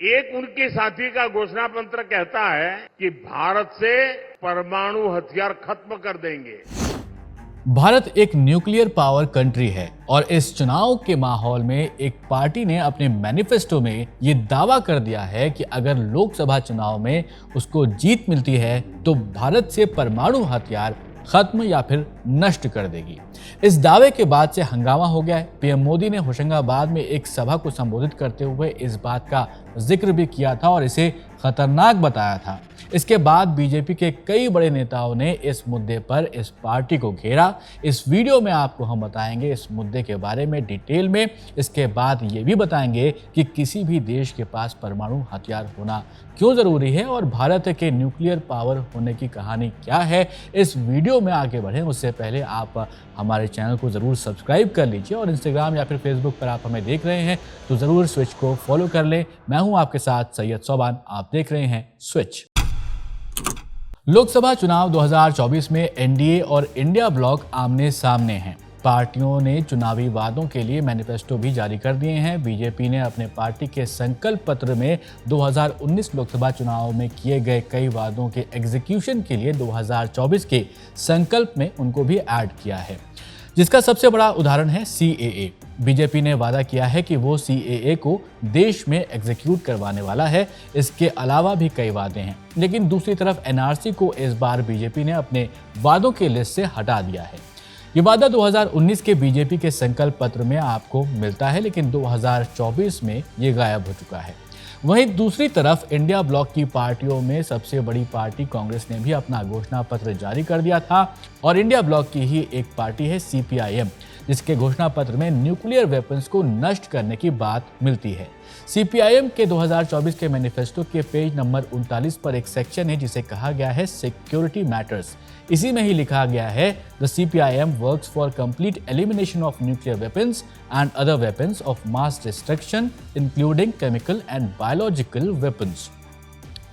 एक उनके साथी का घोषणा पत्र कहता है कि भारत से परमाणु हथियार खत्म कर देंगे। भारत एक न्यूक्लियर पावर कंट्री है और इस चुनाव के माहौल में एक पार्टी ने अपने मैनिफेस्टो में ये दावा कर दिया है कि अगर लोकसभा चुनाव में उसको जीत मिलती है तो भारत से परमाणु हथियार खत्म या फिर नष्ट कर देगी। इस दावे के बाद से हंगामा हो गया है। पीएम मोदी ने होशंगाबाद में एक सभा को संबोधित करते हुए इस बात का जिक्र भी किया था और इसे खतरनाक बताया था। इसके बाद बीजेपी के कई बड़े नेताओं ने इस मुद्दे पर इस पार्टी को घेरा। इस वीडियो में आपको हम बताएंगे इस मुद्दे के बारे में डिटेल में। इसके बाद ये भी बताएंगे कि किसी भी देश के पास परमाणु हथियार होना क्यों जरूरी है और भारत के न्यूक्लियर पावर होने की कहानी क्या है। इस वीडियो में आगे बढ़ें उससे पहले आप हमारे चैनल को ज़रूर सब्सक्राइब कर लीजिए और इंस्टाग्राम या फिर फेसबुक पर आप हमें देख रहे हैं तो ज़रूर स्विच को फॉलो कर लें। मैं हूं आपके साथ सैयद सोबान, आप देख रहे हैं स्विच। लोकसभा चुनाव 2024 में एनडीए और इंडिया ब्लॉक आमने सामने हैं। पार्टियों ने चुनावी वादों के लिए मैनिफेस्टो भी जारी कर दिए हैं। बीजेपी ने अपने पार्टी के संकल्प पत्र में 2019 लोकसभा चुनाव में किए गए कई वादों के एग्जीक्यूशन के लिए 2024 के संकल्प में उनको भी ऐड किया है, जिसका सबसे बड़ा उदाहरण है सीएए। बीजेपी ने वादा किया है कि वो सीएए को देश में एग्जीक्यूट करवाने वाला है। इसके अलावा भी कई वादे हैं, लेकिन दूसरी तरफ एनआरसी को इस बार बीजेपी ने अपने वादों की लिस्ट से हटा दिया है। ये वादा 2019 के बीजेपी के संकल्प पत्र में आपको मिलता है, लेकिन 2024 में ये गायब हो चुका है। वहीं दूसरी तरफ इंडिया ब्लॉक की पार्टियों में सबसे बड़ी पार्टी कांग्रेस ने भी अपना घोषणा पत्र जारी कर दिया था और इंडिया ब्लॉक की ही एक पार्टी है सीपीआईएम, जिसके घोषणा पत्र में न्यूक्लियर वेपन्स को नष्ट करने की बात मिलती है। सीपीआईएम के 2024 के मैनिफेस्टो के पेज नंबर 39 पर एक सेक्शन है जिसे कहा गया है सिक्योरिटी मैटर्स। इसी में ही लिखा गया है the CPIM works for complete elimination of nuclear weapons and other weapons of mass destruction including chemical and biological weapons.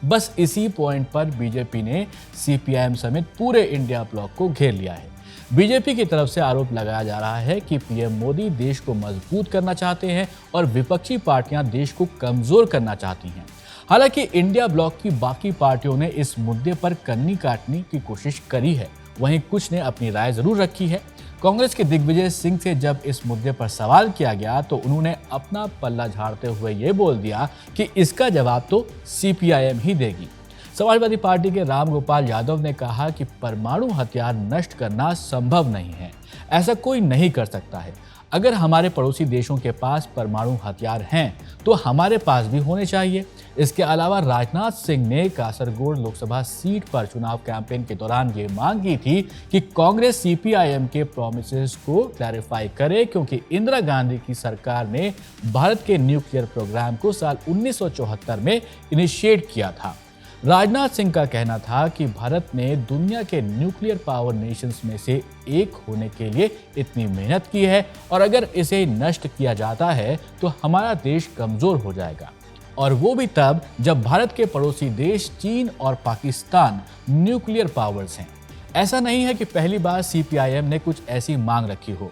बस इसी पॉइंट पर बीजेपी ने सीपीआईएम समेत पूरे इंडिया ब्लॉक को घेर लिया है। बीजेपी की तरफ से आरोप लगाया जा रहा है कि पीएम मोदी देश को मजबूत करना चाहते हैं और विपक्षी पार्टियां देश को कमजोर करना चाहती हैं। हालांकि इंडिया ब्लॉक की बाकी पार्टियों ने इस मुद्दे पर कन्नी काटने की कोशिश करी है, वहीं कुछ ने अपनी राय जरूर रखी है। कांग्रेस के दिग्विजय सिंह से जब इस मुद्दे पर सवाल किया गया तो उन्होंने अपना पल्ला झाड़ते हुए ये बोल दिया कि इसका जवाब तो सीपीआईएम ही देगी। समाजवादी पार्टी के रामगोपाल यादव ने कहा कि परमाणु हथियार नष्ट करना संभव नहीं है, ऐसा कोई नहीं कर सकता है। अगर हमारे पड़ोसी देशों के पास परमाणु हथियार हैं तो हमारे पास भी होने चाहिए। इसके अलावा राजनाथ सिंह ने कासरगोड लोकसभा सीट पर चुनाव कैंपेन के दौरान ये मांग की थी कि कांग्रेस सीपीआईएम के प्रॉमिसेस को क्लैरिफाई करे, क्योंकि इंदिरा गांधी की सरकार ने भारत के न्यूक्लियर प्रोग्राम को साल 1974 में इनिशिएट किया था। राजनाथ सिंह का कहना था कि भारत ने दुनिया के न्यूक्लियर पावर नेशंस में से एक होने के लिए इतनी मेहनत की है और अगर इसे नष्ट किया जाता है तो हमारा देश कमजोर हो जाएगा, और वो भी तब जब भारत के पड़ोसी देश चीन और पाकिस्तान न्यूक्लियर पावर्स हैं। ऐसा नहीं है कि पहली बार सीपीआईएम ने कुछ ऐसी मांग रखी हो।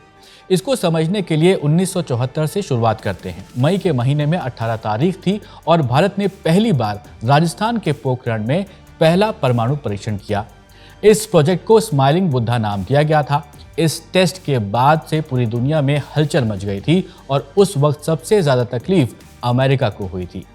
इसको समझने के लिए 1974 से शुरुआत करते हैं। मई के महीने में 18 तारीख थी और भारत ने पहली बार राजस्थान के पोखरण में पहला परमाणु परीक्षण किया। इस प्रोजेक्ट को स्माइलिंग बुद्धा नाम दिया गया था। इस टेस्ट के बाद से पूरी दुनिया में हलचल मच गई थी और उस वक्त सबसे ज्यादा तकलीफ अमेरिका को हुई थी।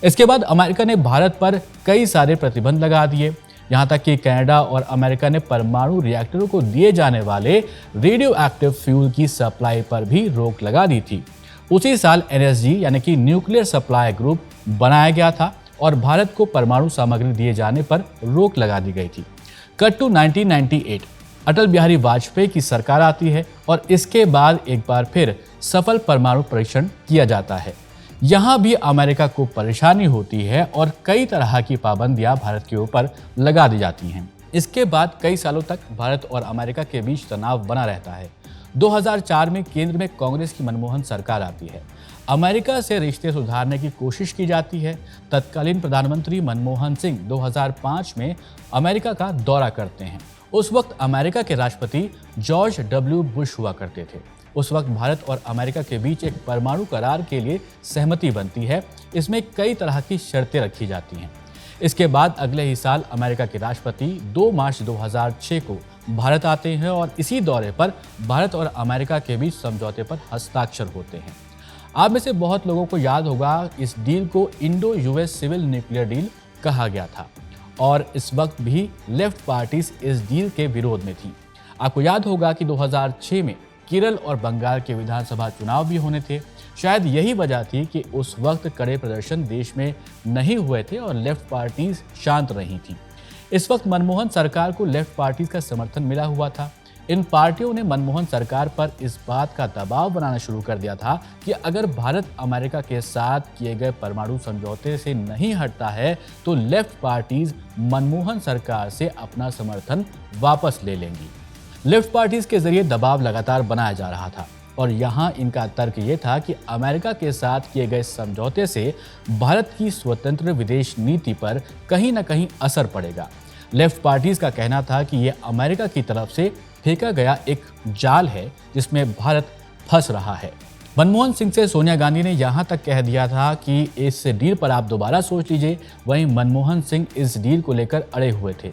इसके बाद अमेरिका ने भारत पर कई सारे प्रतिबंध लगा दिए, यहाँ तक कि कनाडा और अमेरिका ने परमाणु रिएक्टरों को दिए जाने वाले रेडियो एक्टिव फ्यूल की सप्लाई पर भी रोक लगा दी थी। उसी साल एनएसजी यानी कि न्यूक्लियर सप्लाई ग्रुप बनाया गया था और भारत को परमाणु सामग्री दिए जाने पर रोक लगा दी गई थी। कट टू 1998, अटल बिहारी वाजपेयी की सरकार आती है और इसके बाद एक बार फिर सफल परमाणु परीक्षण किया जाता है। यहाँ भी अमेरिका को परेशानी होती है और कई तरह की पाबंदियां भारत के ऊपर लगा दी जाती हैं। इसके बाद कई सालों तक भारत और अमेरिका के बीच तनाव बना रहता है। 2004 में केंद्र में कांग्रेस की मनमोहन सरकार आती है। अमेरिका से रिश्ते सुधारने की कोशिश की जाती है। तत्कालीन प्रधानमंत्री मनमोहन सिंह 2005 में अमेरिका का दौरा करते हैं। उस वक्त अमेरिका के राष्ट्रपति जॉर्ज डब्ल्यू बुश हुआ करते थे। उस वक्त भारत और अमेरिका के बीच एक परमाणु करार के लिए सहमति बनती है। इसमें कई तरह की शर्तें रखी जाती हैं। इसके बाद अगले ही साल अमेरिका के राष्ट्रपति 2 मार्च 2006 को भारत आते हैं और इसी दौरे पर भारत और अमेरिका के बीच समझौते पर हस्ताक्षर होते हैं। आप में से बहुत लोगों को याद होगा इस डील को Indo US civil nuclear deal कहा गया था और इस वक्त भी लेफ्ट पार्टीज इस डील के विरोध में थी। आपको याद होगा कि 2006 में केरल और बंगाल के विधानसभा चुनाव भी होने थे। शायद यही वजह थी कि उस वक्त कड़े प्रदर्शन देश में नहीं हुए थे और लेफ्ट पार्टीज शांत रही थी। इस वक्त मनमोहन सरकार को लेफ्ट पार्टीज का समर्थन मिला हुआ था। इन पार्टियों ने मनमोहन सरकार पर इस बात का दबाव बनाना शुरू कर दिया था कि अगर भारत अमेरिका के साथ किए गए परमाणु समझौते से नहीं हटता है तो लेफ्ट पार्टीज मनमोहन सरकार से अपना समर्थन वापस ले लेंगी। लेफ्ट पार्टीज के जरिए दबाव लगातार बनाया जा रहा था और यहाँ इनका तर्क ये था कि अमेरिका के साथ किए गए समझौते से भारत की स्वतंत्र विदेश नीति पर कहीं ना कहीं असर पड़ेगा। लेफ्ट पार्टीज का कहना था कि ये अमेरिका की तरफ से फेंका गया एक जाल है जिसमें भारत फंस रहा है। मनमोहन सिंह से सोनिया गांधी ने यहाँ तक कह दिया था कि इस डील पर आप दोबारा सोच लीजिए। वहीं मनमोहन सिंह इस डील को लेकर अड़े हुए थे,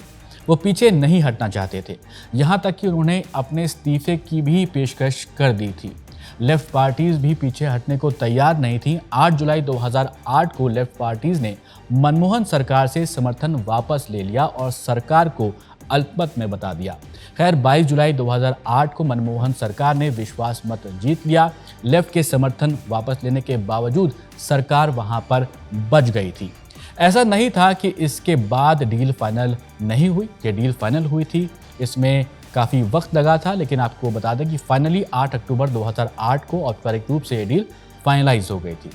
वो पीछे नहीं हटना चाहते थे। यहाँ तक कि उन्होंने अपने इस्तीफे की भी पेशकश कर दी थी। लेफ्ट पार्टीज भी पीछे हटने को तैयार नहीं थी। 8 जुलाई 2008 को लेफ्ट पार्टीज ने मनमोहन सरकार से समर्थन वापस ले लिया और सरकार को अल्पमत में बता दिया। खैर 22 जुलाई 2008 को मनमोहन सरकार ने विश्वास मत जीत लिया। लेफ्ट के समर्थन वापस लेने के बावजूद सरकार वहां पर बच गई थी। ऐसा नहीं था कि इसके बाद डील फाइनल नहीं हुई, ये डील फाइनल हुई थी। इसमें काफ़ी वक्त लगा था, लेकिन आपको बता दें कि फाइनली 8 अक्टूबर 2008 को औपचारिक रूप से ये डील फाइनलाइज हो गई थी।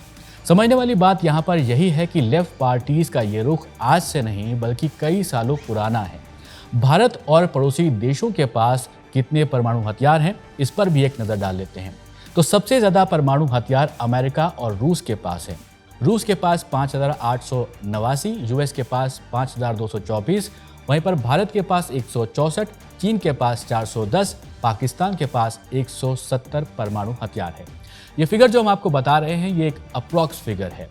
समझने वाली बात यहाँ पर यही है कि लेफ्ट पार्टीज का ये रुख आज से नहीं बल्कि कई सालों पुराना है। भारत और पड़ोसी देशों के पास कितने परमाणु हथियार हैं, इस पर भी एक नज़र डाल लेते हैं। तो सबसे ज़्यादा परमाणु हथियार अमेरिका और रूस के पास है। रूस के पास 5,889, यूएस के पास 5,224, वहीं पर भारत के पास 164, चीन के पास 410, पाकिस्तान के पास 170 परमाणु हथियार है। ये फिगर जो हम आपको बता रहे हैं ये एक अप्रॉक्स फिगर है।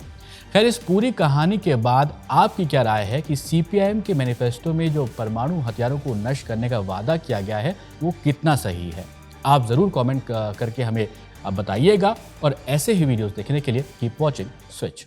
खैर इस पूरी कहानी के बाद आपकी क्या राय है कि सीपीआईएम के मैनिफेस्टो में जो परमाणु हथियारों को नष्ट करने का वादा किया गया है वो कितना सही है? आप ज़रूर कमेंट करके हमें बताइएगा और ऐसे ही वीडियोस देखने के लिए कीप वॉचिंग स्विच।